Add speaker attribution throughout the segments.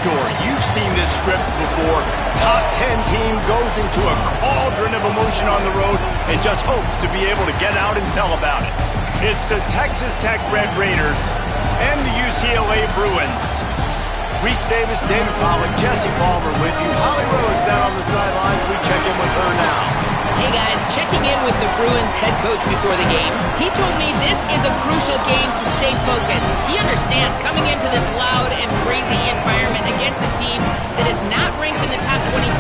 Speaker 1: story. You've seen this script before. Top 10 team goes into a cauldron of emotion on the road and just hopes to be able to get out and tell about it. It's the Texas Tech Red Raiders and the UCLA Bruins. Reese Davis, David Pollack, Jesse Palmer with you. Holly Rose down on the sidelines. We check in with her now.
Speaker 2: Hey guys, checking in with the Bruins head coach before the game. He told me this is a crucial game to stay focused. He understands coming into this loud and crazy environment against a team that is not ranked in the top 25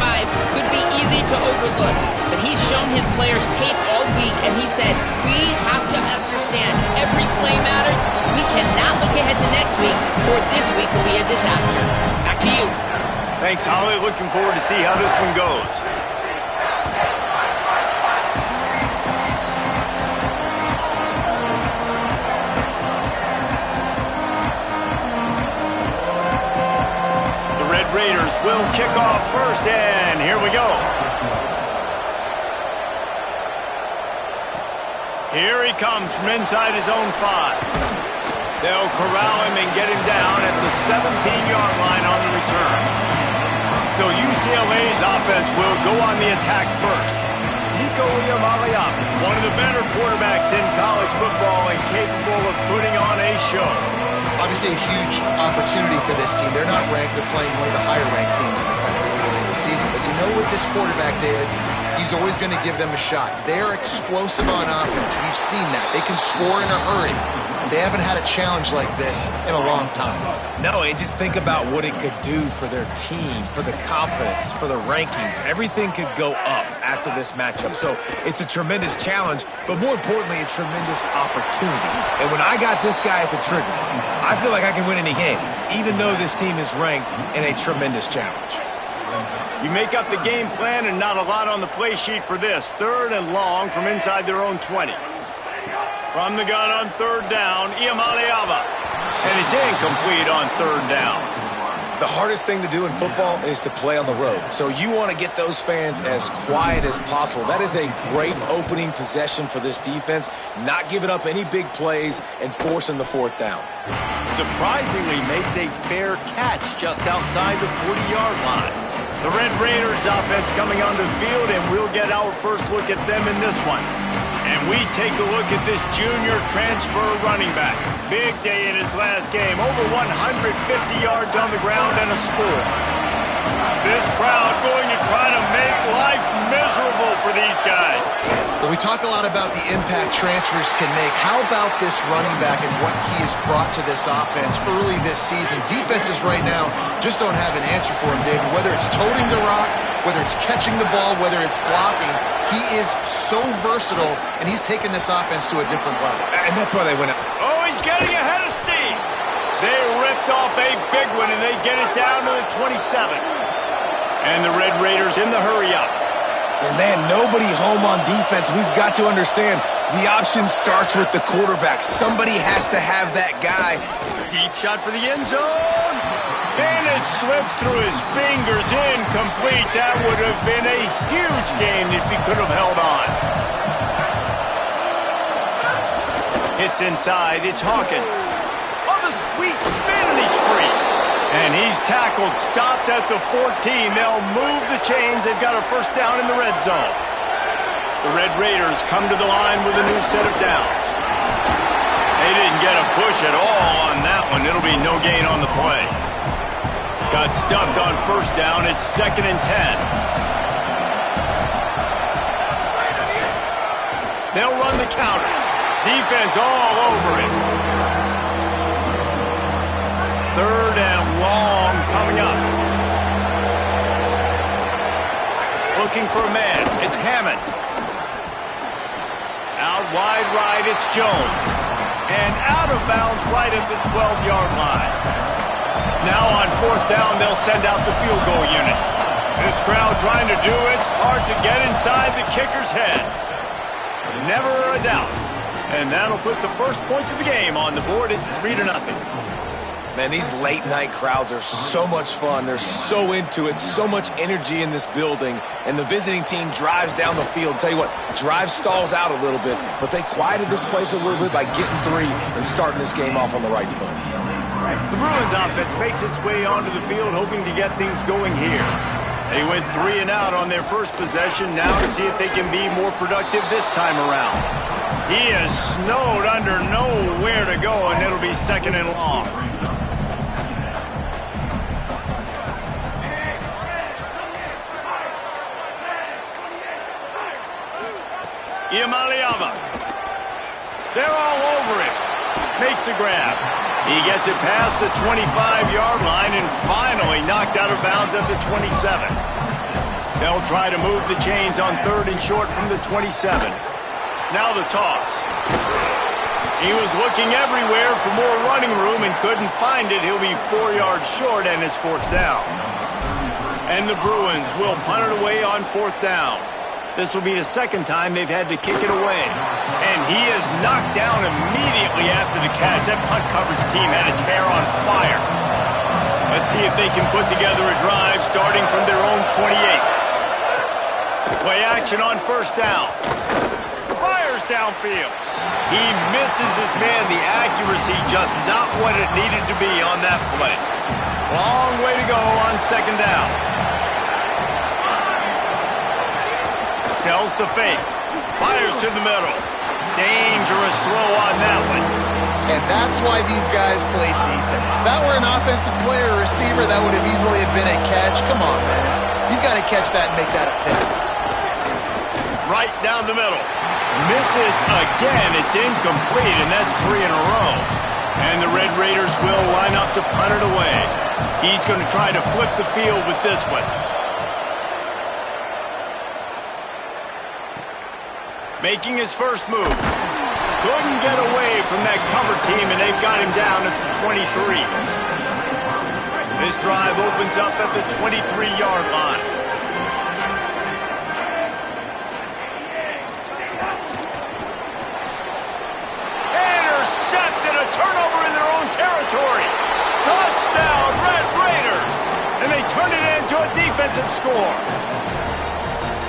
Speaker 2: could be easy to overlook. But he's shown his players tape all week, and he said, we have to understand every play matters. We cannot look ahead to next week, or this week will be a disaster. Back to you.
Speaker 1: Thanks, Holly. Looking forward to see how this one goes. Raiders will kick off first, and here we go. Here he comes from inside his own 5. They'll corral him and get him down at the 17-yard line on the return. So UCLA's offense will go on the attack first. Nico Iamaleava, one of the better quarterbacks in college football and capable of putting on a show.
Speaker 3: Obviously a huge opportunity for this team. They're not ranked. They're playing one of the higher-ranked teams in the country early in the season. But you know with this quarterback, David, he's always going to give them a shot. They're explosive on offense. We've seen that. They can score in a hurry. They haven't had a challenge like this in a long time.
Speaker 4: No, and just think about what it could do for their team, for the confidence, for the rankings. Everything could go up after this matchup. So it's a tremendous challenge, but more importantly, a tremendous opportunity. And when I got this guy at the trigger, I feel like I can win any game, even though this team is ranked in a tremendous challenge.
Speaker 1: You make up the game plan and not a lot on the play sheet for this. 3rd and long from inside their own 20. From the gun on 3rd down, Iamaleava. And it's incomplete on 3rd down.
Speaker 4: The hardest thing to do in football is to play on the road. So you want to get those fans as quiet as possible. That is a great opening possession for this defense. Not giving up any big plays and forcing the 4th down.
Speaker 1: Surprisingly makes a fair catch just outside the 40-yard line. The Red Raiders offense coming onto the field, and we'll get our first look at them in this one. And we take a look at this junior transfer running back. Big day in his last game. Over 150 yards on the ground and a score. This crowd going to try to make life miserable for these guys.
Speaker 3: Well, we talk a lot about the impact transfers can make. How about this running back and what he has brought to this offense early this season? Defenses right now just don't have an answer for him, David. Whether it's toting the rock, whether it's catching the ball, whether it's blocking, he is so versatile, and he's taken this offense to a different level.
Speaker 4: And that's why they went up.
Speaker 1: Oh, he's getting ahead of steam. They ripped off a big one, and they get it down to the 27. And the Red Raiders in the hurry-up.
Speaker 4: And man, nobody home on defense. We've got to understand the option starts with the quarterback. Somebody has to have that guy.
Speaker 1: Deep shot for the end zone. And it slips through his fingers, incomplete. That would have been a huge game if he could have held on. Hits inside, it's Hawkins. Oh, the sweet spin, and he's free. And he's tackled, stopped at the 14. They'll move the chains. They've got a first down in the red zone. The Red Raiders come to the line with a new set of downs. They didn't get a push at all on that one. It'll be no gain on the play. Got stuffed on first down. It's 2nd and 10. They'll run the counter. Defense all over it. 3rd and long coming up. Looking for a man. It's Hammond. Out wide right, it's Jones. And out of bounds right at the 12-yard line. Now on 4th down, they'll send out the field goal unit. This crowd trying to do its part to get inside the kicker's head. Never a doubt. And that'll put the first points of the game on the board. It's 3-0.
Speaker 4: Man, these late-night crowds are so much fun. They're so into it, so much energy in this building. And the visiting team drives down the field. Tell you what, drive stalls out a little bit, but they quieted this place a little bit by getting 3 and starting this game off on the right foot.
Speaker 1: The Bruins offense makes its way onto the field, hoping to get things going here. They went 3 and out on their first possession, now to see if they can be more productive this time around. He is snowed under, nowhere to go, and it'll be 2nd and long. Iamaleava. They're all over him. Makes the grab. He gets it past the 25-yard line and finally knocked out of bounds at the 27. They'll try to move the chains on 3rd and short from the 27. Now the toss. He was looking everywhere for more running room and couldn't find it. He'll be 4 yards short, and it's 4th down. And the Bruins will punt it away on 4th down. This will be the 2nd time they've had to kick it away. And he is knocked down immediately after the catch. That punt coverage team had its hair on fire. Let's see if they can put together a drive starting from their own 28. Play action on 1st down. Fires downfield. He misses his man. The accuracy just not what it needed to be on that play. Long way to go on 2nd down. Sells to fake. Fires to the middle. Dangerous throw on that one.
Speaker 3: And that's why these guys played defense. If that were an offensive player or receiver, that would have easily have been a catch. Come on, man. You've got to catch that and make that a pick.
Speaker 1: Right down the middle. Misses again. It's incomplete, and that's 3 in a row. And the Red Raiders will line up to punt it away. He's going to try to flip the field with this one. Making his first move. Couldn't get away from that cover team, and they've got him down at the 23. This drive opens up at the 23-yard line. Intercepted, a turnover in their own territory. Touchdown, Red Raiders! And they turn it into a defensive score.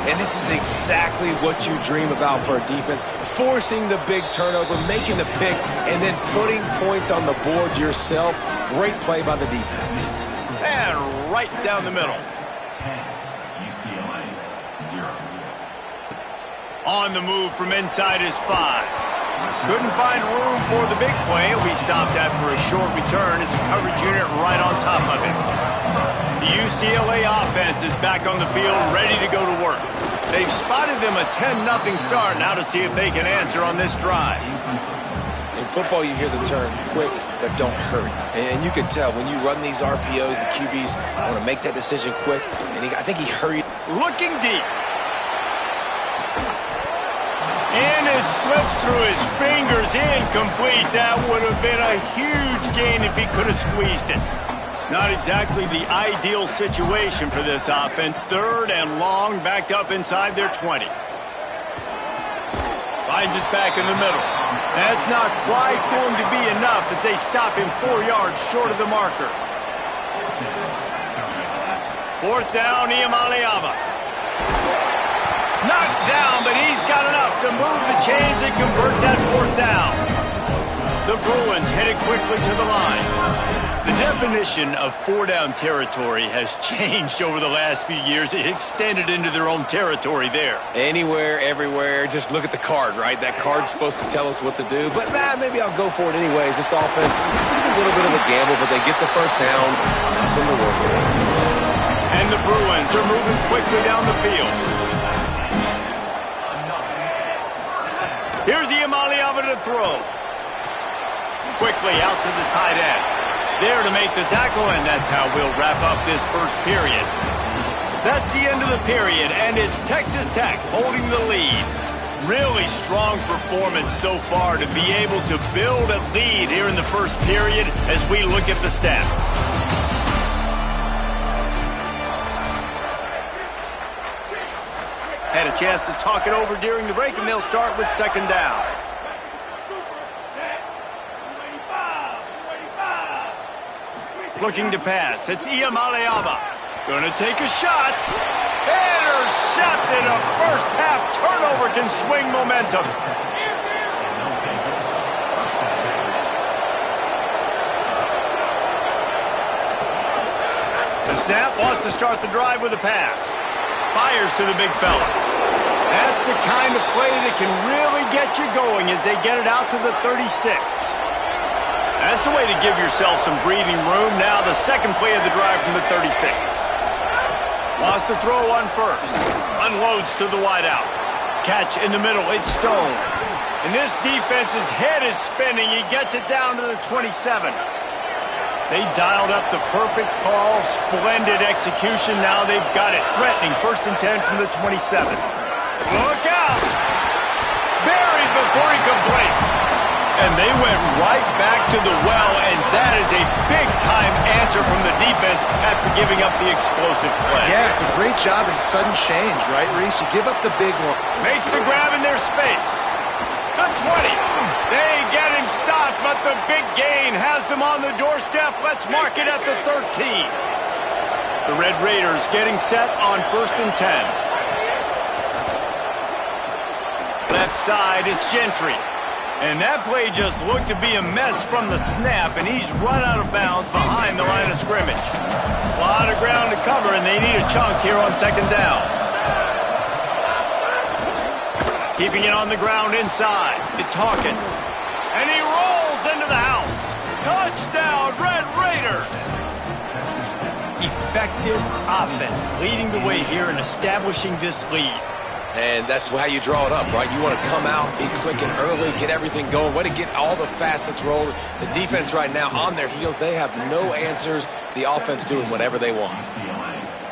Speaker 4: And this is exactly what you dream about for a defense. Forcing the big turnover, making the pick, and then putting points on the board yourself. Great play by the defense.
Speaker 1: And right down the middle.
Speaker 5: 10, UCLA, 0.
Speaker 1: On the move from inside his 5. Couldn't find room for the big play. He'll be stopped after a short return. It's a coverage unit right on top of him. The UCLA offense is back on the field, ready to go to work. They've spotted them a 10-0 start now to see if they can answer on this drive.
Speaker 4: In football, you hear the term quick, but don't hurry. And you can tell when you run these RPOs, the QBs want to make that decision quick. And I think he hurried.
Speaker 1: Looking deep. And it slips through his fingers, incomplete. That would have been a huge gain if he could have squeezed it. Not exactly the ideal situation for this offense. 3rd and long, backed up inside their 20. Finds us back in the middle. That's not quite going to be enough as they stop him 4 yards short of the marker. 4th down, Iamaleava. Knocked down, but he's got enough to move the chains and convert that 4th down. The Bruins headed quickly to the line. The definition of 4-down territory has changed over the last few years. It extended into their own territory there.
Speaker 4: Anywhere, everywhere, just look at the card, right? That card's supposed to tell us what to do, but maybe I'll go for it anyways. This offense took a little bit of a gamble, but they get the 1st down. Nothing to worry about.
Speaker 1: And the Bruins are moving quickly down the field. Here's Iamaleava to throw. Quickly out to the tight end. There to make the tackle, and that's how we'll wrap up this first period. That's the end of the period, and it's Texas Tech holding the lead. Really strong performance so far to be able to build a lead here in the first period as we look at the stats. Had a chance to talk it over during the break, and they'll start with 2nd down. Looking to pass. It's Iamaleava. Going to take a shot. Intercepted. A first-half turnover can swing momentum. The snap wants to start the drive with a pass. Fires to the big fella. That's the kind of play that can really get you going as they get it out to the 36. That's a way to give yourself some breathing room. Now the second play of the drive from the 36. Wants to throw on first. Unloads to the wideout. Catch in the middle. It's Stone. And this defense's head is spinning. He gets it down to the 27. They dialed up the perfect call. Splendid execution. Now they've got it. Threatening 1st and 10 from the 27. Look out! Buried before he could blink. And they went right back to the well, and that is a big-time answer from the defense after giving up the explosive play.
Speaker 3: Yeah, it's a great job in sudden change, right, Reese? You give up the big one.
Speaker 1: Makes the grab in their space. The 20. They get him stopped, but the big gain has them on the doorstep. Let's mark it at the 13. The Red Raiders getting set on 1st and 10. Left side, it's Gentry. And that play just looked to be a mess from the snap, and he's run out of bounds behind the line of scrimmage. A lot of ground to cover, and they need a chunk here on 2nd down. Keeping it on the ground inside, it's Hawkins. And he rolls into the house. Touchdown, Red Raiders! Effective offense, leading the way here and establishing this lead.
Speaker 4: And that's how you draw it up, right? You want to come out, be clicking early, get everything going, way to get all the facets rolling. The defense right now on their heels, they have no answers. The offense doing whatever they want.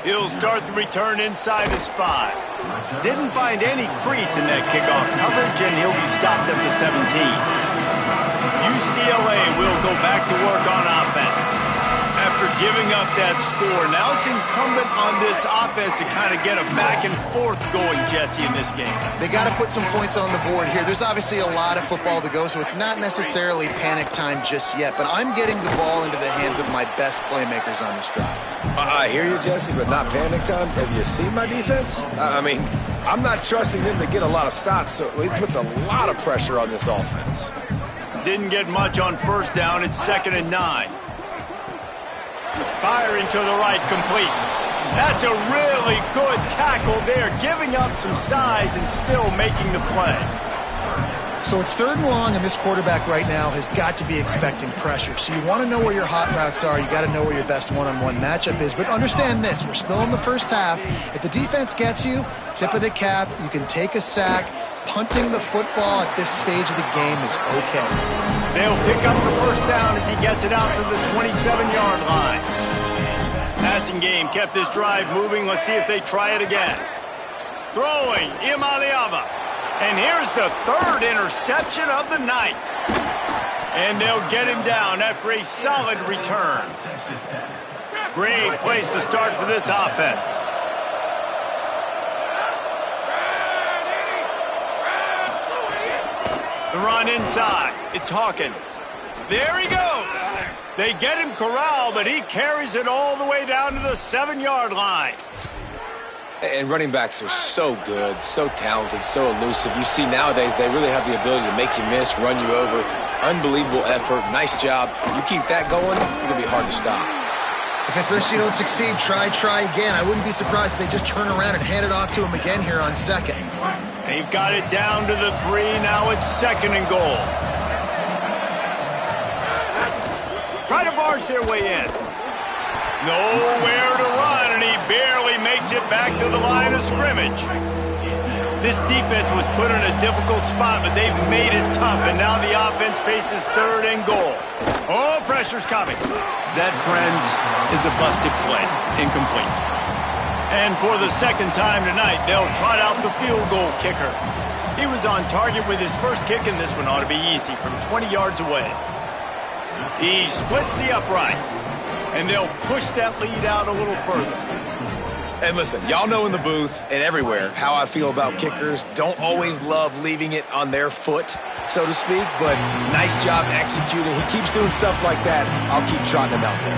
Speaker 1: He'll start the return inside his 5. Didn't find any crease in that kickoff coverage, and he'll be stopped at the 17. UCLA will go back to work on offense. After giving up that score, now it's incumbent on this offense to kind of get a back and forth going, Jesse, in this game.
Speaker 3: They got to put some points on the board here. There's obviously a lot of football to go, so it's not necessarily panic time just yet, but I'm getting the ball into the hands of my best playmakers on this drive.
Speaker 4: I hear you, Jesse, but not panic time. Have you seen my defense? I mean, I'm not trusting them to get a lot of stops, so it puts a lot of pressure on this offense.
Speaker 1: Didn't get much on 1st down. It's 2nd and 9. Firing to the right, complete. That's a really good tackle there, giving up some size and still making the play.
Speaker 3: So it's 3rd and long, and this quarterback right now has got to be expecting pressure. So you want to know where your hot routes are. You got to know where your best one-on-one matchup is. But understand this, we're still in the 1st half. If the defense gets you, tip of the cap, you can take a sack. Punting the football at this stage of the game is okay.
Speaker 1: They'll pick up the 1st down as he gets it out to the 27-yard line. Passing game kept this drive moving. Let's see if they try it again. Throwing, Imaliava. And here's the 3rd interception of the night. And they'll get him down after a solid return. Great place to start for this offense. The run inside. It's Hawkins. There he goes. They get him corralled, but he carries it all the way down to the 7-yard line.
Speaker 4: And running backs are so good, so talented, so elusive. You see nowadays they really have the ability to make you miss, run you over. Unbelievable effort. Nice job. You keep that going, it's going to be hard to stop.
Speaker 3: If at first you don't succeed, try again. I wouldn't be surprised if they just turn around and hand it off to him again here on 2nd.
Speaker 1: They've got it down to the 3. Now it's 2nd and goal. Try to barge their way in. Nowhere to run, and he barely makes it back to the line of scrimmage. This defense was put in a difficult spot, but they've made it tough, and now the offense faces 3rd and goal. Oh, pressure's coming. That, friends, is a busted play. Incomplete. And for the 2nd time tonight, they'll trot out the field goal kicker. He was on target with his first kick, and this one ought to be easy from 20 yards away. He splits the uprights, and they'll push that lead out a little further.
Speaker 4: And listen, y'all know in the booth and everywhere how I feel about kickers. Don't always love leaving it on their foot, so to speak, but nice job executing. He keeps doing stuff like that. I'll keep trotting him out there.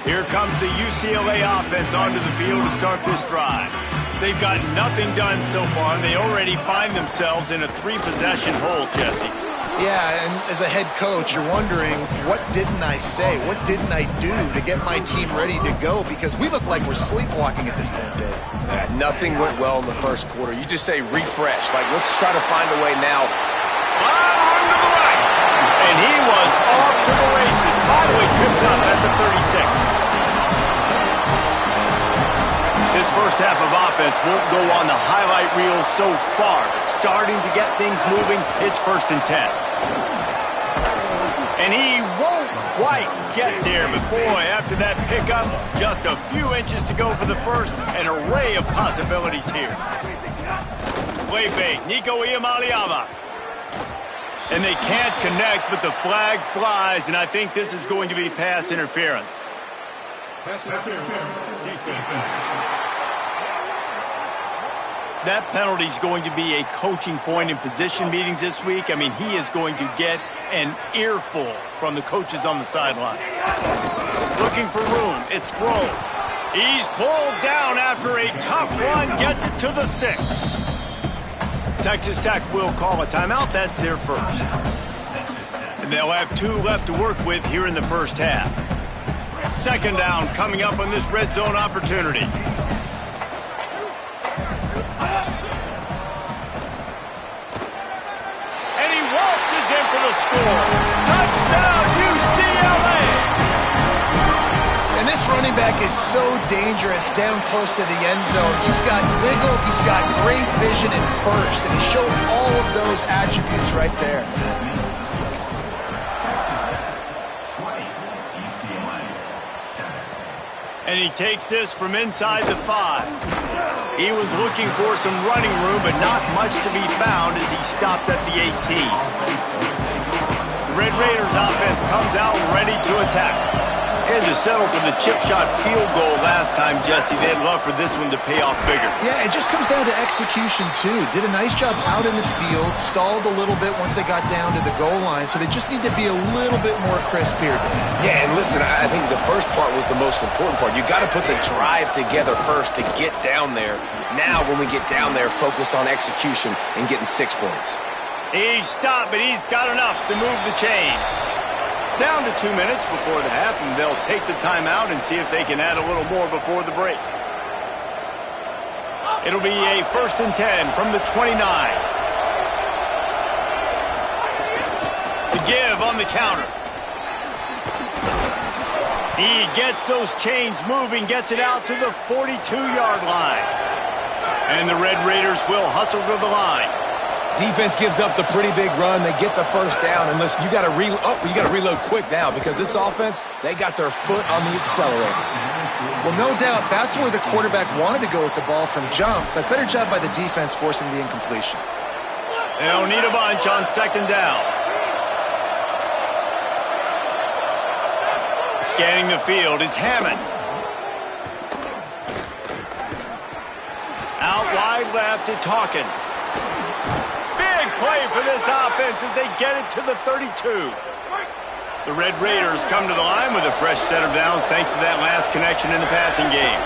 Speaker 1: Here comes the UCLA offense onto the field to start this drive. They've got nothing done so far, and they already find themselves in a 3-possession hole, Jesse.
Speaker 3: Yeah, and as a head coach, you're wondering, what didn't I say? What didn't I do to get my team ready to go? Because we look like we're sleepwalking at this point, Dave.
Speaker 4: Yeah, nothing went well in the first quarter. You just say refresh. Like, let's try to find a way now.
Speaker 1: Arm to the right. And he was off to the races. Finally tripped up at the 36. This first half of offense won't go on the highlight reel so far, but starting to get things moving, it's 1st and 10. And he won't quite get there, but boy, after that pickup, just a few inches to go for the first, an array of possibilities here. Play fake, Nico Iamaleava. And they can't connect, but the flag flies, and I think this is going to be pass interference. That penalty is going to be a coaching point in position meetings this week. I mean, he is going to get an earful from the coaches on the sideline. Looking for room. It's Grove. He's pulled down after a tough run. Gets it to the 6. Texas Tech will call a timeout. That's their first. And they'll have 2 left to work with here in the first half. 2nd down coming up on this red zone opportunity. Score. Touchdown, UCLA!
Speaker 3: And this running back is so dangerous down close to the end zone. He's got wiggle, he's got great vision and burst, and he showed all of those attributes right there.
Speaker 5: 20, UCLA, 7.
Speaker 1: And he takes this from inside the 5. He was looking for some running room, but not much to be found as he stopped at the 18. Red Raiders offense comes out ready to attack. And to settle for the chip shot field goal last time, Jesse, they'd love for this one to pay off bigger.
Speaker 3: Yeah, it just comes down to execution, too. Did a nice job out in the field, stalled a little bit once they got down to the goal line, so they just need to be a little bit more crisp here.
Speaker 4: Yeah, and listen, I think the first part was the most important part. You got to put the drive together first to get down there. Now, when we get down there, focus on execution and getting 6 points.
Speaker 1: He's stopped, but he's got enough to move the chains. Down to 2 minutes before the half, and they'll take the timeout and see if they can add a little more before the break. It'll be a 1st and 10 from the 29. The give on the counter. He gets those chains moving, gets it out to the 42-yard line. And the Red Raiders will hustle to the line.
Speaker 4: Defense gives up the pretty big run. They get the first down. And listen, you got to reload quick now because this offense, they got their foot on the accelerator.
Speaker 3: Well, no doubt that's where the quarterback wanted to go with the ball from jump, but better job by the defense forcing the incompletion.
Speaker 1: They'll need a bunch on 2nd down. Scanning the field, it's Hammond. Out wide left, it's Hawkins. Big play for this offense as they get it to the 32. The Red Raiders come to the line with a fresh set of downs thanks to that last connection in the passing game.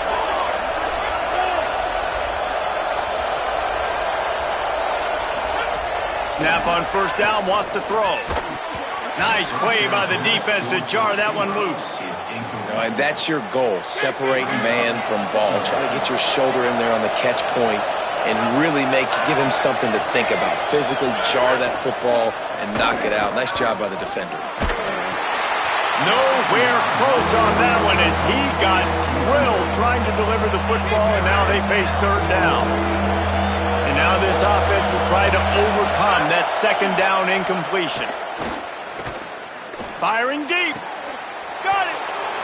Speaker 1: Snap on 1st down, wants to throw. Nice play by the defense to jar that one loose.
Speaker 4: And that's your goal, separate man from ball. Try to get your shoulder in there on the catch point and really give him something to think about. Physically jar that football and knock it out. Nice job by the defender.
Speaker 1: Nowhere close on that one as he got drilled trying to deliver the football, and now they face 3rd down. And now this offense will try to overcome that 2nd down incompletion. Firing deep. Got it.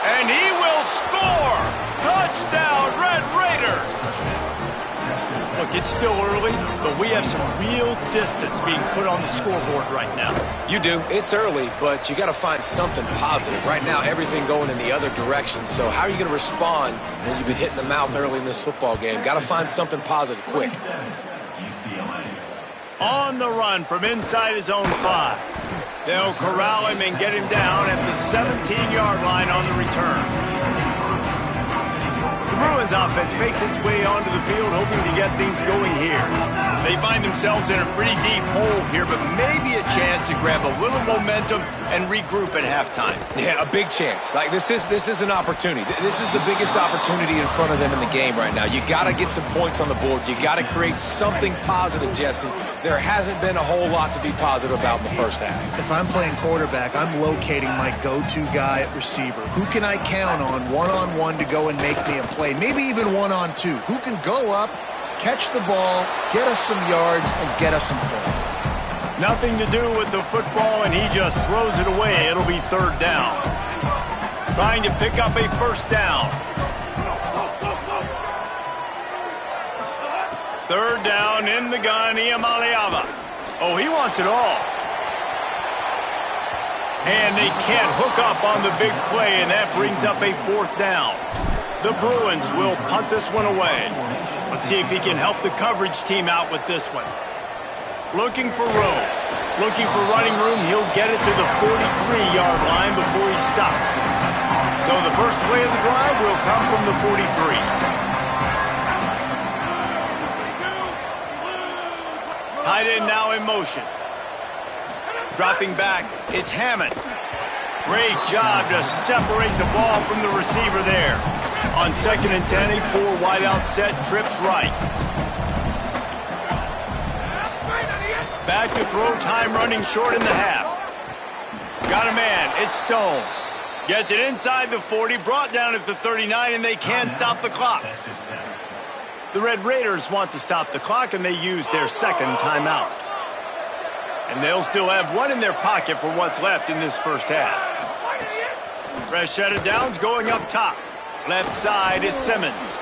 Speaker 1: And he will score. Touchdown, Red Raiders. Look, it's still early, but we have some real distance being put on the scoreboard right now.
Speaker 4: You do. It's early, but you got to find something positive. Right now, everything going in the other direction. So how are you going to respond when you've been hitting the mouth early in this football game? Got to find something positive quick.
Speaker 1: On the run from inside his own 5. They'll corral him and get him down at the 17-yard line on the return. The Bruins Browns offense makes its way onto the field, hoping to get things going here. They find themselves in a pretty deep hole here, but maybe a chance to grab a little momentum and regroup at halftime.
Speaker 4: Yeah, a big chance. Like this is an opportunity. This is the biggest opportunity in front of them in the game right now. You got to get some points on the board. You got to create something positive, Jesse. There hasn't been a whole lot to be positive about in the first half.
Speaker 3: If I'm playing quarterback, I'm locating my go-to guy at receiver. Who can I count on one-on-one to go and make me a play? Maybe even one-on-two. Who can go up, catch the ball, get us some yards, and get us some points?
Speaker 1: Nothing to do with the football, and he just throws it away. It'll be third down. Trying to pick up a first down. Third down in the gun, Iamaleava. Oh, he wants it all. And they can't hook up on the big play, and that brings up a fourth down. The Bruins will punt this one away. Let's see if he can help the coverage team out with this one. Looking for room. Looking for running room. He'll get it to the 43-yard line before he stops. So the first play of the drive will come from the 43. Tight end now in motion. Dropping back, it's Hammond. Great job to separate the ball from the receiver there. On 2nd and 10, a 4-wideout set, trips right. Back to throw, time running short in the half. Got a man, it's Stone. Gets it inside the 40, brought down at the 39, and they can't stop the clock. The Red Raiders want to stop the clock, and they use their second timeout. And they'll still have one in their pocket for what's left in this first half. Fresh set of downs going up top. Left side is Simmons.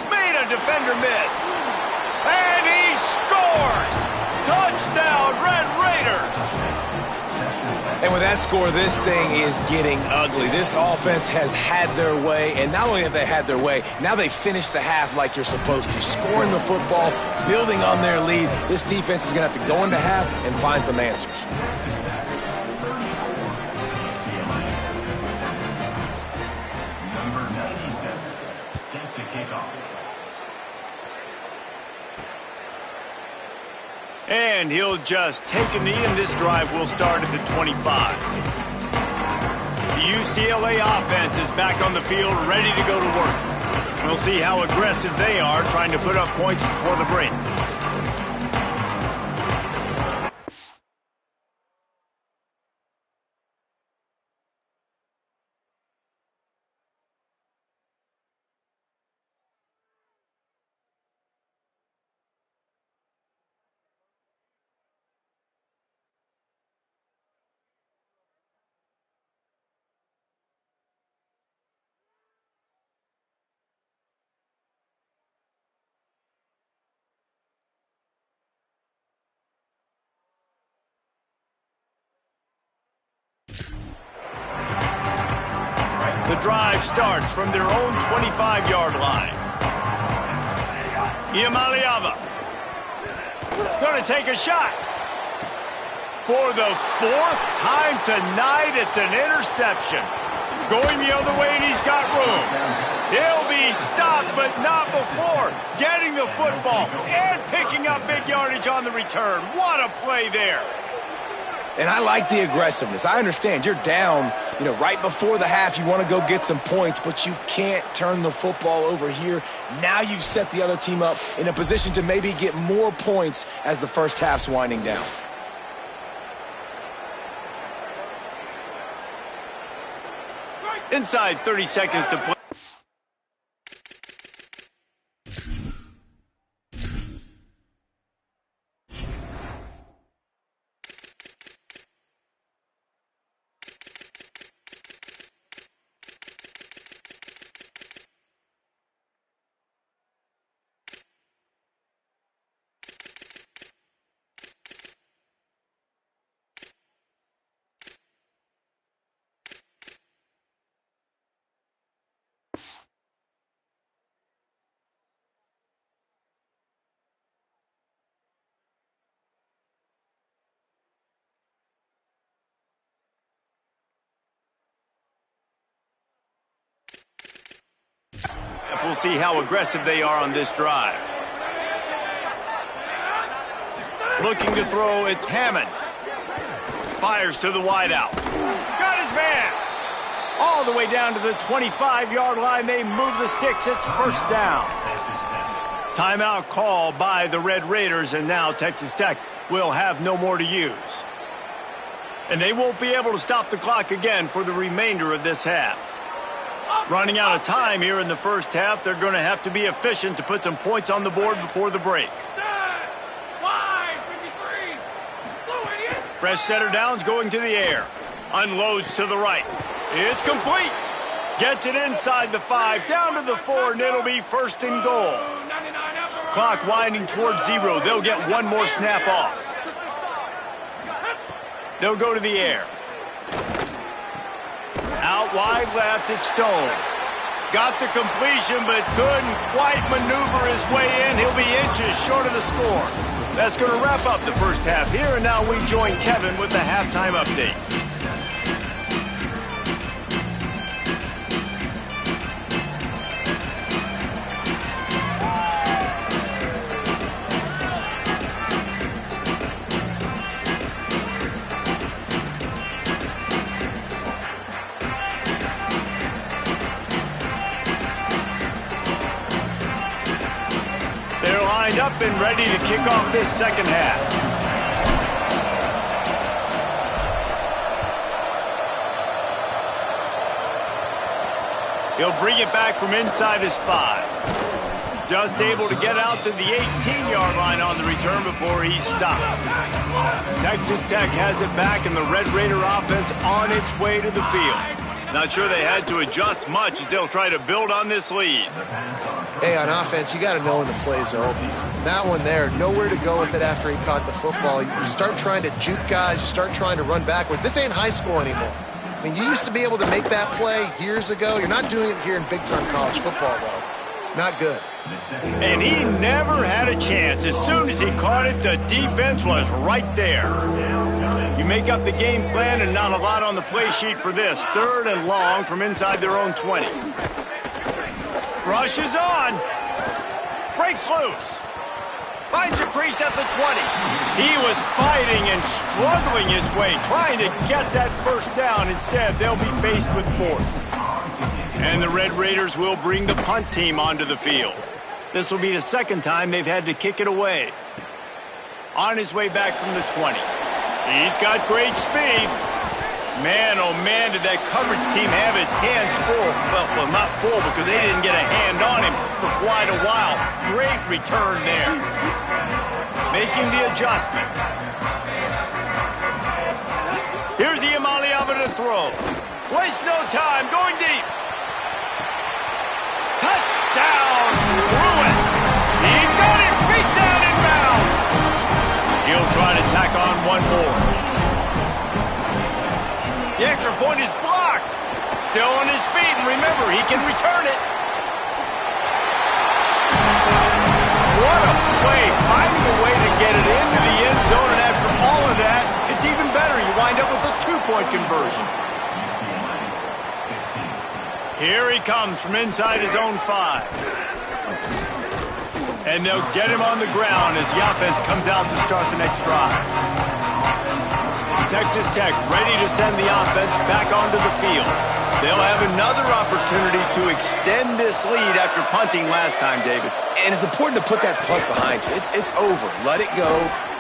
Speaker 1: Made a defender miss. And he scores! Touchdown, Red Raiders!
Speaker 4: And with that score, this thing is getting ugly. This offense has had their way, and not only have they had their way, now they finished the half like you're supposed to, scoring the football, building on their lead. This defense is going to have to go into half and find some answers.
Speaker 5: Number 97, set to kick off.
Speaker 1: And he'll just take a knee, and this drive will start at the 25. The UCLA offense is back on the field, ready to go to work. We'll see how aggressive they are trying to put up points before the break. The drive starts from their own 25-yard line. Iamaleava going to take a shot. For the fourth time tonight, it's an interception. Going the other way, and he's got room. He'll be stopped, but not before getting the football and picking up big yardage on the return. What a play there.
Speaker 4: And I like the aggressiveness. I understand you're down, right before the half. You want to go get some points, but you can't turn the football over here. Now you've set the other team up in a position to maybe get more points as the first half's winding down.
Speaker 1: Inside 30 seconds to play. We'll see how aggressive they are on this drive. Looking to throw, it's Hammond. Fires to the wideout. Got his man. All the way down to the 25-yard line. They move the sticks. It's first down. Timeout call by the Red Raiders, and now Texas Tech will have no more to use. And they won't be able to stop the clock again for the remainder of this half. Running out of time here in the first half, they're going to have to be efficient to put some points on the board before the break. Fresh setter downs going to the air. Unloads to the right. It's complete. Gets it inside the 5, down to the 4, and it'll be first and goal. Clock winding towards 0. They'll get one more snap off. They'll go to the air. Out wide left, it's Stone. Got the completion, but couldn't quite maneuver his way in. He'll be inches short of the score. That's going to wrap up the first half here, and now we join Kevin with the halftime update. Up and ready to kick off this second half. He'll bring it back from inside his 5. Just able to get out to the 18-yard line on the return before he stopped. Texas Tech has it back, and the Red Raider offense on its way to the field. Not sure they had to adjust much as they'll try to build on this lead.
Speaker 3: Hey, on offense, you got to know when the play's over. That one there, nowhere to go with it after he caught the football. You start trying to juke guys. You start trying to run backward. This ain't high school anymore. I mean, you used to be able to make that play years ago. You're not doing it here in big-time college football, though. Not good.
Speaker 1: And he never had a chance. As soon as he caught it, the defense was right there. You make up the game plan, and not a lot on the play sheet for this. 3rd and long from inside their own 20. Rushes on. Breaks loose. Finds a crease at the 20. He was fighting and struggling his way, trying to get that first down. Instead, they'll be faced with 4th. And the Red Raiders will bring the punt team onto the field. This will be the second time they've had to kick it away. On his way back from the 20. He's got great speed. Man, oh man, did that coverage team have its hands full. Well, not full because they didn't get a hand on him for quite a while. Great return there. Making the adjustment. Here's Iamaleava to throw. Waste no time, going deep. Touchdown, Bruins. He got it, beat down in bounds. He'll try to tack on one more. The extra point is blocked. Still on his feet, and remember, he can return it. What a play, finding a way to get it into the end zone, and after all of that, it's even better. You wind up with a 2-point conversion. Here he comes from inside his own 5. And they'll get him on the ground as the offense comes out to start the next drive. Texas Tech ready to send the offense back onto the field. They'll have another opportunity to extend this lead after punting last time, David.
Speaker 4: And it's important to put that punt behind you. It's over. Let it go.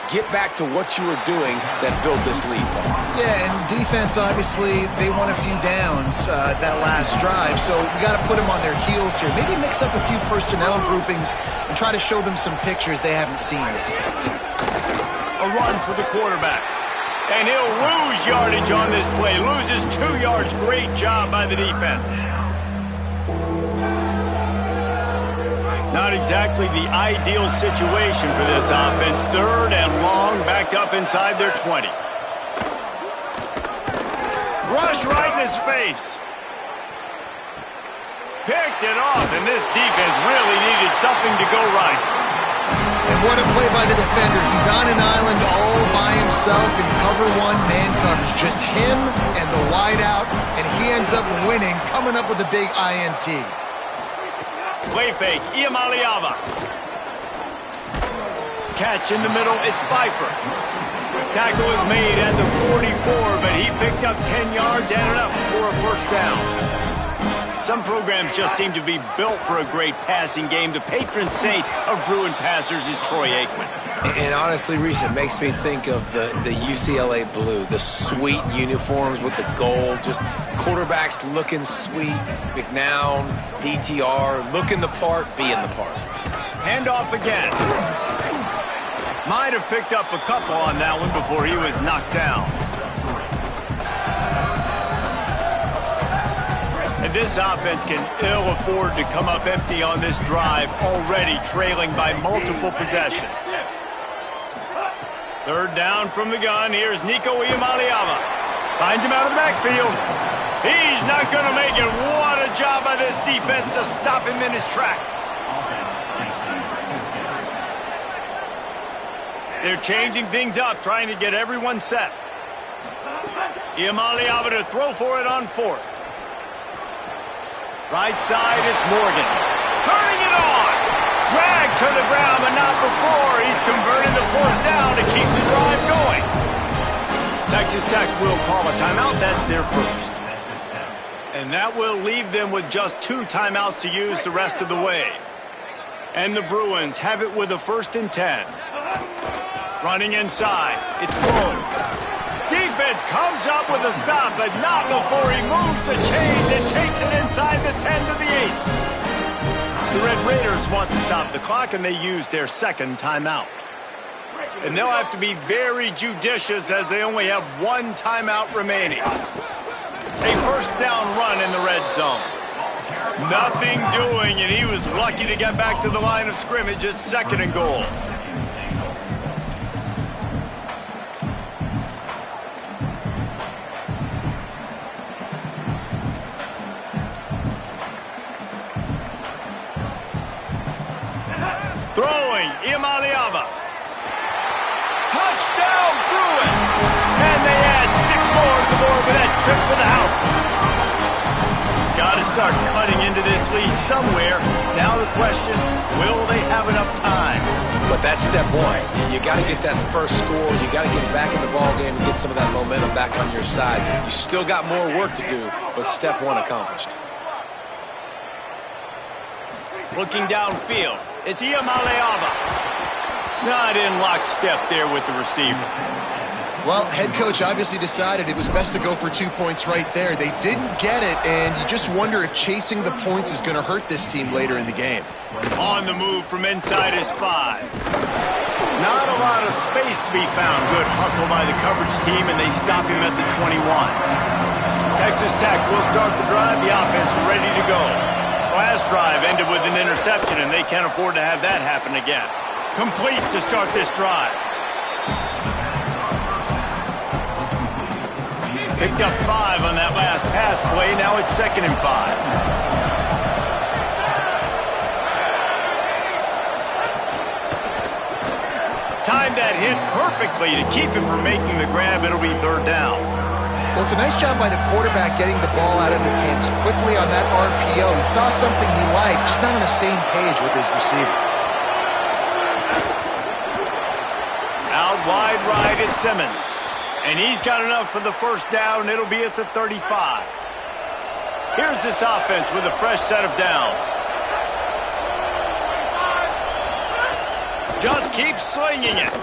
Speaker 4: Get back to what you were doing that built this lead, Paul.
Speaker 3: Yeah, and defense, obviously, they won a few downs that last drive, so we got to put them on their heels here. Maybe mix up a few personnel groupings and try to show them some pictures they haven't seen yet.
Speaker 1: A run for the quarterback. And he'll lose yardage on this play. Loses 2 yards. Great job by the defense. Not exactly the ideal situation for this offense. 3rd and long, back up inside their 20. Rush right in his face. Picked it off, and this defense really needed something to go right.
Speaker 3: And what a play by the defender. He's on an island all by himself in cover 1 man coverage. Just him and the wide out, and he ends up winning, coming up with a big INT.
Speaker 1: Play fake, Iamaleava. Catch in the middle, it's Pfeiffer. Tackle is made at the 44, but he picked up 10 yards and enough for a first down. Some programs just seem to be built for a great passing game. The patron saint of Bruin passers is Troy Aikman.
Speaker 4: And honestly, Reese, it makes me think of the UCLA blue, the sweet uniforms with the gold, just quarterbacks looking sweet. McNown, DTR, looking the part, being the part.
Speaker 1: Handoff again. Might have picked up a couple on that one before he was knocked down. And this offense can ill afford to come up empty on this drive, already trailing by multiple possessions. Third down from the gun. Here's Nico Iamaleava. Finds him out of the backfield. He's not going to make it. What a job by this defense to stop him in his tracks. They're changing things up, trying to get everyone set. Iamaleava to throw for it on fourth. Right side, it's Morgan. Turning it on. Dragged to the ground, but not before. He's converting the fourth down to keep the drive going. Texas Tech will call a timeout. That's their first. And that will leave them with just 2 timeouts to use the rest of the way. And the Bruins have it with a 1st and 10. Running inside. It's Bull. Defense comes up with a stop, but not before he moves the chains and takes it inside the 10 to the 8. The Red Raiders want to stop the clock, and they use their 2nd timeout. And they'll have to be very judicious as they only have 1 timeout remaining. A first down run in the red zone. Nothing doing, and he was lucky to get back to the line of scrimmage. It's 2nd and goal. Throwing, Iamaleava. Touchdown, Bruins! And they add 6 more to the board with that trip to the house. Got to start cutting into this lead somewhere. Now the question, will they have enough time?
Speaker 4: But that's step 1. You got to get that first score. You got to get back in the ball game and get some of that momentum back on your side. You still got more work to do, but step 1 accomplished.
Speaker 1: Looking downfield, it's Iamaleava. Not in lockstep there with the receiver.
Speaker 3: Well, head coach obviously decided it was best to go for 2 points right there. They didn't get it, and you just wonder if chasing the points is going to hurt this team later in the game.
Speaker 1: On the move from inside is 5. Not a lot of space to be found. Good hustle by the coverage team, and they stop him at the 21. Texas Tech will start the drive. The offense ready to go. Last drive ended with an interception, and they can't afford to have that happen again. Complete to start this drive. Picked up 5 on that last pass play. Now it's 2nd and 5. Timed that hit perfectly to keep him from making the grab. It'll be 3rd down.
Speaker 3: Well, it's a nice job by the quarterback getting the ball out of his hands quickly on that RPO. He saw something he liked, just not on the same page with his receiver.
Speaker 1: Out wide right, it's Simmons. And he's got enough for the first down. It'll be at the 35. Here's this offense with a fresh set of downs. Just keep slinging it.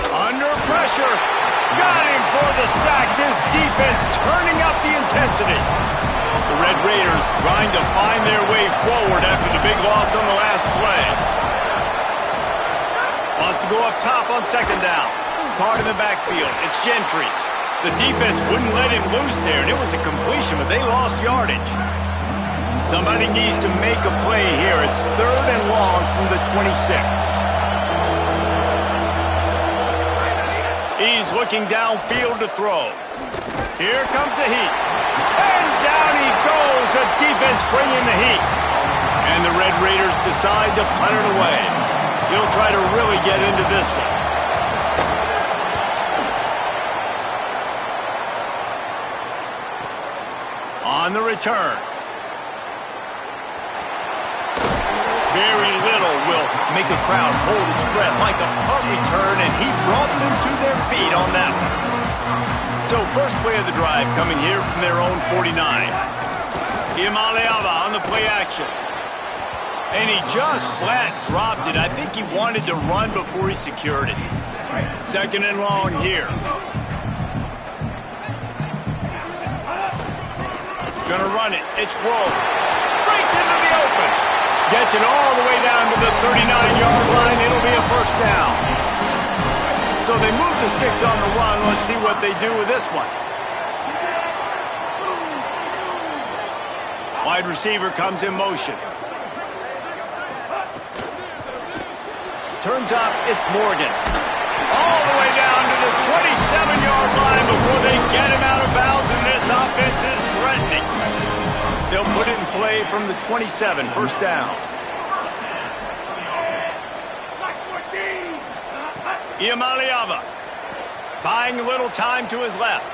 Speaker 1: Under pressure. Got him for the sack. This defense turning up the intensity. The Red Raiders trying to find their way forward after the big loss on the last play. Wants to go up top on 2nd down. Card in the backfield. It's Gentry. The defense wouldn't let him loose there, and it was a completion, but they lost yardage. Somebody needs to make a play here. It's 3rd and long from the 26. He's looking downfield to throw. Here comes the heat. And down he goes. The defense bringing the heat. And the Red Raiders decide to punt it away. He'll try to really get into this one. On the return. will make a crowd hold its breath like a punt return, and he brought them to their feet on that one. So first play of the drive coming here from their own 49. Imaliava on the play action. And he just flat dropped it. I think he wanted to run before he secured it. Second and long here. Gonna run it. It's Grove. Breaks into the open. Gets it all the way down to the 39-yard line. It'll be a first down. So they move the sticks on the run. Let's see what they do with this one. Wide receiver comes in motion. Turns up, it's Morgan. All the way down to the 27-yard line before they get him out of bounds, and this offense is threatening. They'll put it in play from the 27, first down. Imaliava buying a little time to his left.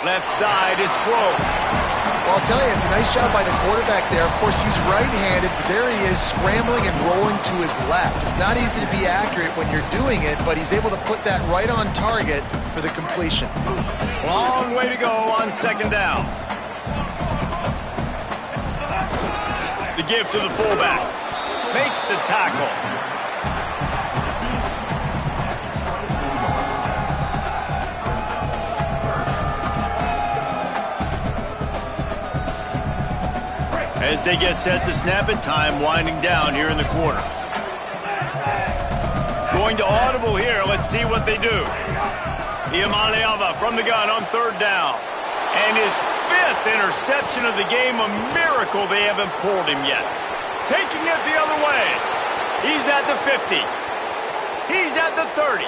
Speaker 1: Left side, it's Grove.
Speaker 3: Well, I'll tell you, it's a nice job by the quarterback there. Of course, he's right-handed, but there he is scrambling and rolling to his left. It's not easy to be accurate when you're doing it, but he's able to put that right on target for the completion.
Speaker 1: Long way to go on second down. The give to the fullback. Makes the tackle. As they get set to snap it, time winding down here in the quarter. Going to audible here. Let's see what they do. Imaliava from the gun on third down. And his fifth interception of the game. A miracle they haven't pulled him yet. Taking it the other way. He's at the 50. He's at the 30.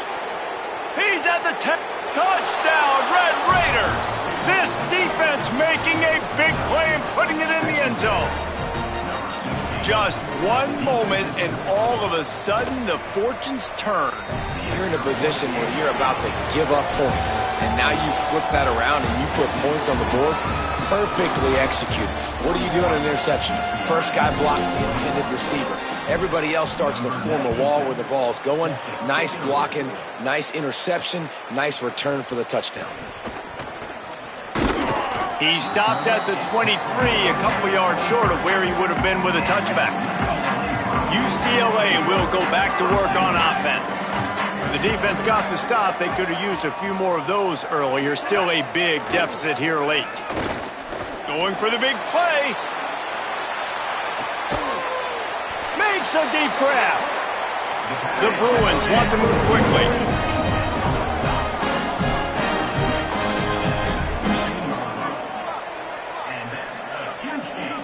Speaker 1: He's at the 10. Touchdown, Red Raiders! This defense making a big play and putting it in the end zone. Just one moment, and all of a sudden, the fortunes turn.
Speaker 4: You're in a position where you're about to give up points, and now you flip that around and you put points on the board. Perfectly executed. What do you do in an interception? First guy blocks the intended receiver. Everybody else starts to form a wall where the ball's going. Nice blocking, nice interception, nice return for the touchdown.
Speaker 1: He stopped at the 23, a couple yards short of where he would have been with a touchback. UCLA will go back to work on offense. The defense got the stop. They could have used a few more of those earlier. Still a big deficit here late. Going for the big play. Makes a deep grab. The Bruins want to move quickly.
Speaker 5: And that's a huge gain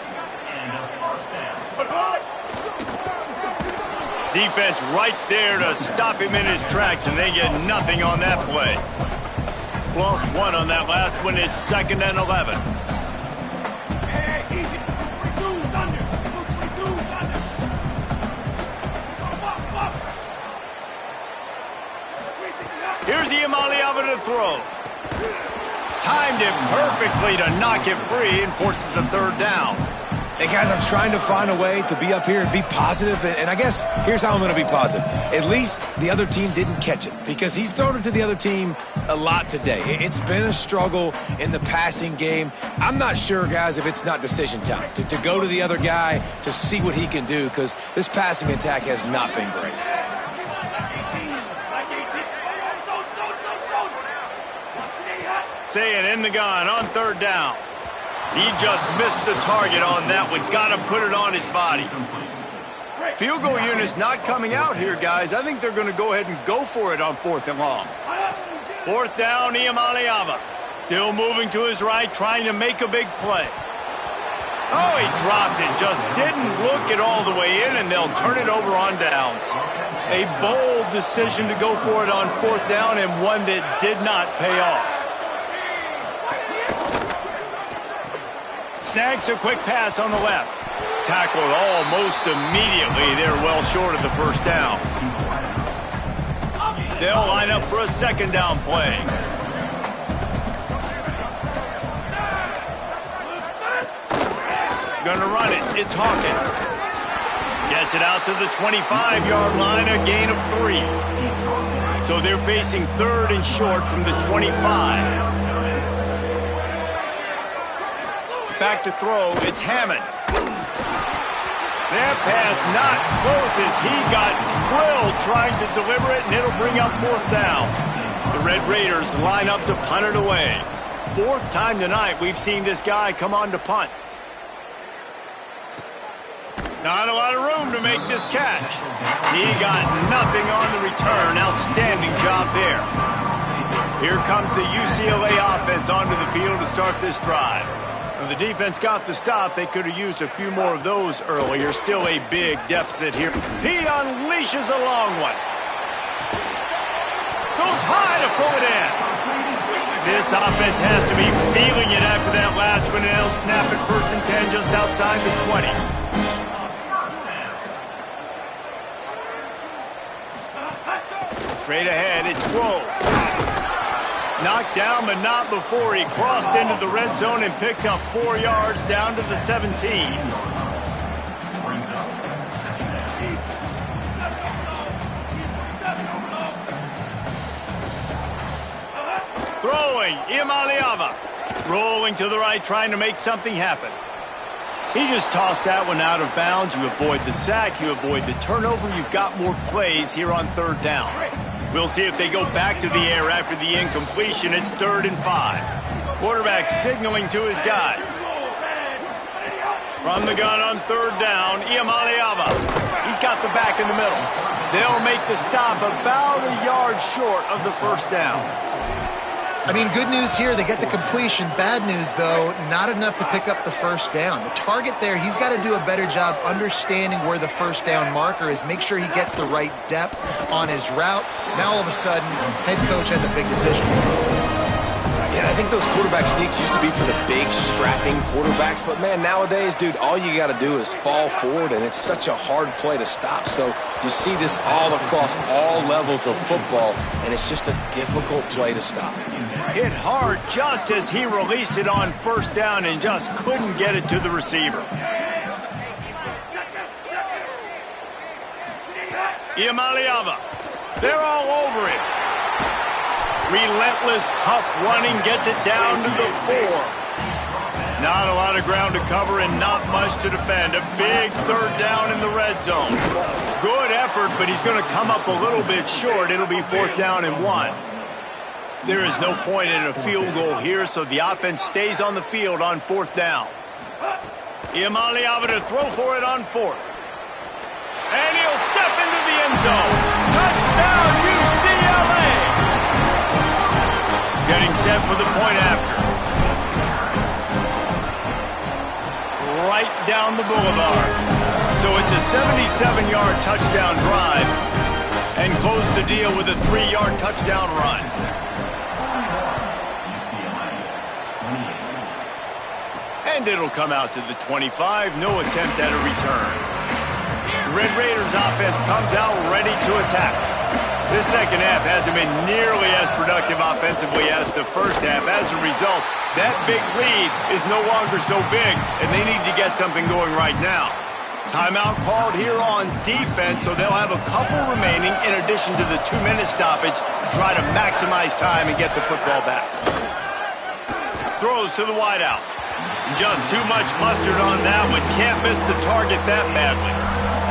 Speaker 5: and a first down.
Speaker 1: Defense right there to stop him in his tracks, and they get nothing on that play. Lost one on that last one. It's 2nd and 11. Here's Imaliava to throw. Timed it perfectly to knock it free and forces a third down.
Speaker 4: Hey, guys, I'm trying to find a way to be up here and be positive, and I guess here's how I'm going to be positive. At least the other team didn't catch it, because he's thrown it to the other team a lot today. It's been a struggle in the passing game. I'm not sure, guys, if it's not decision time, to go to the other guy to see what he can do, because this passing attack has not been great.
Speaker 1: Saying in the gun on third down. He just missed the target on that one. Got to put it on his body. Field goal unit's not coming out here, guys. I think they're going to go ahead and go for it on 4th and long. 4th down, Imaliava. Still moving to his right, trying to make a big play. Oh, he dropped it. Just didn't look it all the way in, and they'll turn it over on downs. A bold decision to go for it on 4th down, and one that did not pay off. Snags a quick pass on the left. Tackled almost immediately. They're well short of the first down. They'll line up for a 2nd down play. Gonna run it. It's Hawkins. Gets Gets it out to the 25-yard line, a gain of 3. So they're facing 3rd and short from the 25. Back to throw, it's Hammond. That pass not close as he got drilled trying to deliver it, and it'll bring up 4th down. The Red Raiders line up to punt it away. 4th time tonight we've seen this guy come on to punt. Not a lot of room to make this catch. He got nothing on the return. Outstanding job there. Here comes the UCLA offense onto the field to start this drive. When the defense got the stop, they could have used a few more of those earlier. Still a big deficit here. He unleashes a long one. Goes high to pull it in. This offense has to be feeling it after that last one, and they'll snap it 1st and 10 just outside the 20. Straight ahead, it's Grove. Knocked down, but not before he crossed into the red zone and picked up 4 yards down to the 17. Throwing, Imaliava. Rolling to the right, trying to make something happen. He just tossed that one out of bounds. You avoid the sack, you avoid the turnover. You've got more plays here on 3rd down. We'll see if they go back to the air after the incompletion. It's 3rd and 5. Quarterback signaling to his guys. From the gun on 3rd down, Imaliava. He's got the back in the middle. They'll make the stop about a yard short of the 1st down.
Speaker 3: I mean, good news here, they get the completion. Bad news, though, not enough to pick up the 1st down. The target there, he's got to do a better job understanding where the 1st down marker is, make sure he gets the right depth on his route. Now, all of a sudden, head coach has a big decision.
Speaker 4: Yeah, I think those quarterback sneaks used to be for the big, strapping quarterbacks. But, man, nowadays, dude, all you got to do is fall forward, and it's such a hard play to stop. So you see this all across all levels of football, and it's just a difficult play to stop.
Speaker 1: Hit hard just as he released it on 1st down and just couldn't get it to the receiver. Imaliava. They're all over him. Relentless, tough running gets it down to the 4. Not a lot of ground to cover and not much to defend. A big 3rd down in the red zone. Good effort, but he's going to come up a little bit short. It'll be 4th down and 1. There is no point in a field goal here, so the offense stays on the field on 4th down. Imaliava to throw for it on 4th. And he'll step into the end zone. Touchdown, UCLA! Getting set for the point after. Right down the boulevard. So it's a 77-yard touchdown drive and close the deal with a 3-yard touchdown run. And it'll come out to the 25. No attempt at a return. The Red Raiders offense comes out ready to attack. This second half hasn't been nearly as productive offensively as the first half. As a result, that big lead is no longer so big, and they need to get something going right now. Timeout called here on defense, so they'll have a couple remaining in addition to the 2-minute stoppage to try to maximize time and get the football back. Throws to the wideout. Just too much mustard on that one. Can't miss the target that badly.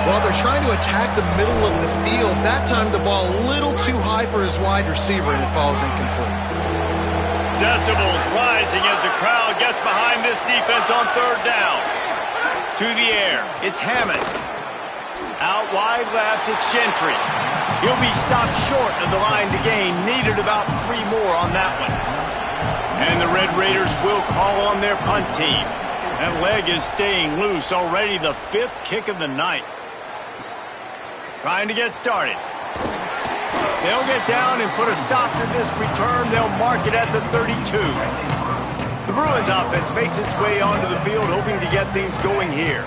Speaker 3: Well, they're trying to attack the middle of the field. That time the ball a little too high for his wide receiver, and it falls incomplete.
Speaker 1: Decibels rising as the crowd gets behind this defense on 3rd down. To the air, it's Hammond. Out wide left, it's Gentry. He'll be stopped short of the line to gain. Needed about 3 more on that one. And the Red Raiders will call on their punt team. That leg is staying loose. Already the 5th kick of the night. Trying to get started. They'll get down and put a stop to this return. They'll mark it at the 32. The Bruins offense makes its way onto the field, hoping to get things going here.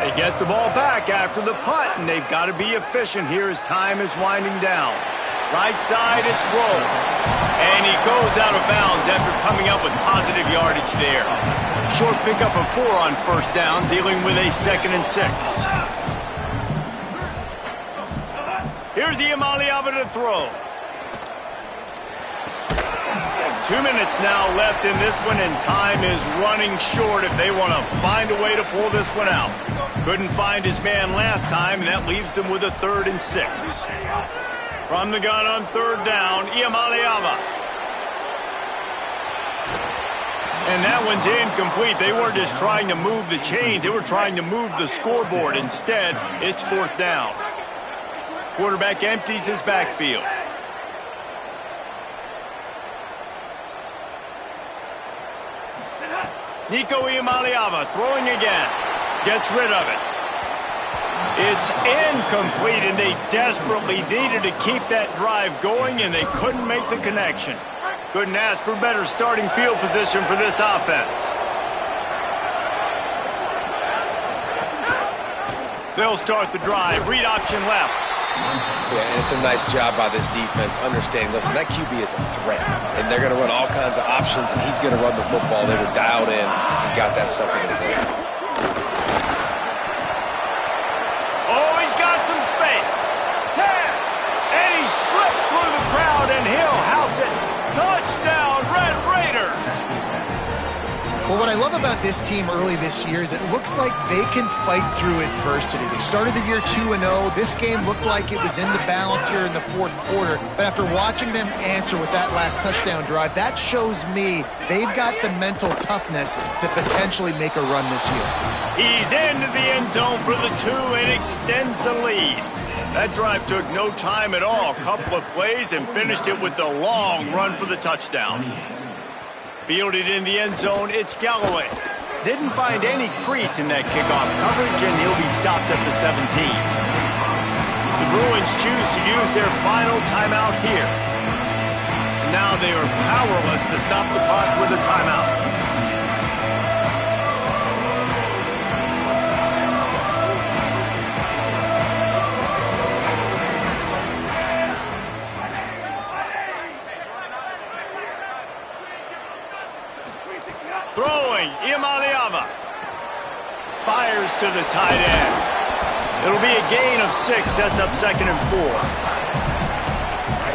Speaker 1: They get the ball back after the punt, and they've got to be efficient here as time is winding down. Right side, it's Grove. And he goes out of bounds after coming up with positive yardage there. Short pickup of 4 on 1st down, dealing with a 2nd and 6. Here's Iamaleava to throw. 2 minutes now left in this one, and time is running short if they want to find a way to pull this one out. Couldn't find his man last time, and that leaves them with a 3rd and 6. From the gun on 3rd down, Iamaleava. And that one's incomplete. They weren't just trying to move the chains. They were trying to move the scoreboard. Instead, it's 4th down. Quarterback empties his backfield. Nico Iamaleava throwing again. Gets rid of it. It's incomplete, and they desperately needed to keep that drive going, and they couldn't make the connection. Couldn't ask for better starting field position for this offense. They'll start the drive. Read option left.
Speaker 4: Yeah, and it's a nice job by this defense understanding, listen, that QB is a threat, and they're going to run all kinds of options, and he's going to run the football. They were dialed in and got that sucker to the ground.
Speaker 1: Oh, he's got some space. 10. And he slipped through the crowd, and he'll house it. Touchdown, Red Raiders.
Speaker 3: Well, what I love about this team early this year is it looks like they can fight through adversity. They started the year 2-0. This game looked like it was in the balance here in the 4th quarter. But after watching them answer with that last touchdown drive, that shows me they've got the mental toughness to potentially make a run this year.
Speaker 1: He's into the end zone for the 2 and extends the lead. That drive took no time at all. A couple of plays and finished it with a long run for the touchdown. Fielded in the end zone, it's Galloway. Didn't find any crease in that kickoff coverage, and he'll be stopped at the 17. The Bruins choose to use their final timeout here. And now they are powerless to stop the clock with a timeout. Throwing, Iamaleava. Fires to the tight end. It'll be a gain of 6. Sets up 2nd and 4.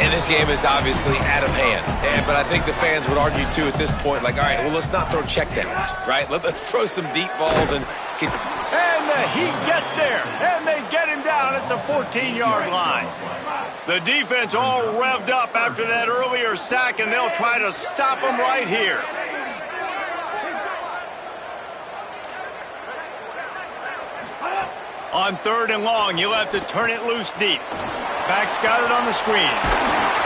Speaker 4: And this game is obviously out of hand. But I think the fans would argue, too, at this point, like, all right, well, let's not throw checkdowns, right? Let's throw some deep balls and get...
Speaker 1: And the Heat gets there, and they get him down at the 14-yard line. The defense all revved up after that earlier sack, and they'll try to stop him right here. On 3rd and long, you'll have to turn it loose deep. Back's got it on the screen.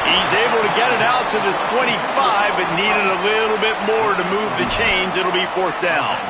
Speaker 1: He's able to get it out to the 25, but needed a little bit more to move the chains. It'll be 4th down.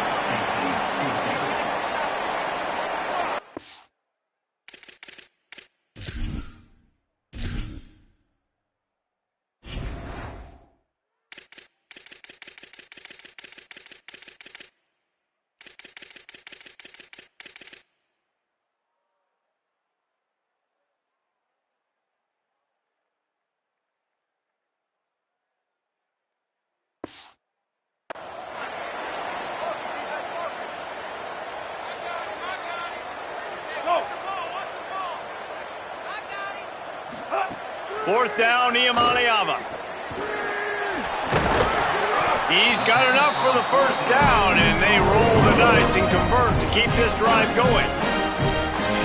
Speaker 1: Fourth down, Iamaleava. He's got enough for the 1st down, and they roll the dice and convert to keep this drive going.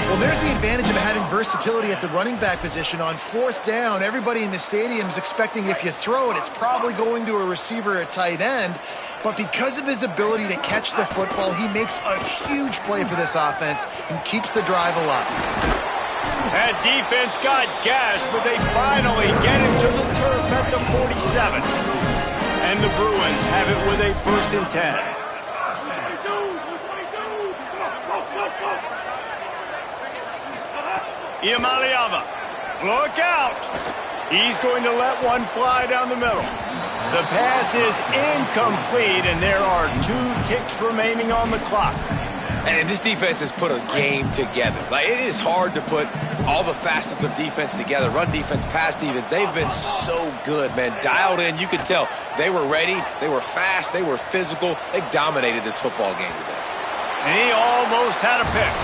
Speaker 3: Well, there's the advantage of having versatility at the running back position. On 4th down, everybody in the stadium is expecting if you throw it, it's probably going to a receiver at tight end. But because of his ability to catch the football, he makes a huge play for this offense and keeps the drive alive.
Speaker 1: That defense got gashed, but they finally get him to the turf at the 47. And the Bruins have it with a 1st and 10. Iamaleava, look out. He's going to let one fly down the middle. The pass is incomplete, and there are 2 ticks remaining on the clock.
Speaker 4: And this defense has put a game together. Like, it is hard to put all the facets of defense together. Run defense, pass defense. They've been so good, man. Dialed in. You could tell they were ready. They were fast. They were physical. They dominated this football game today.
Speaker 1: And he almost had a pick.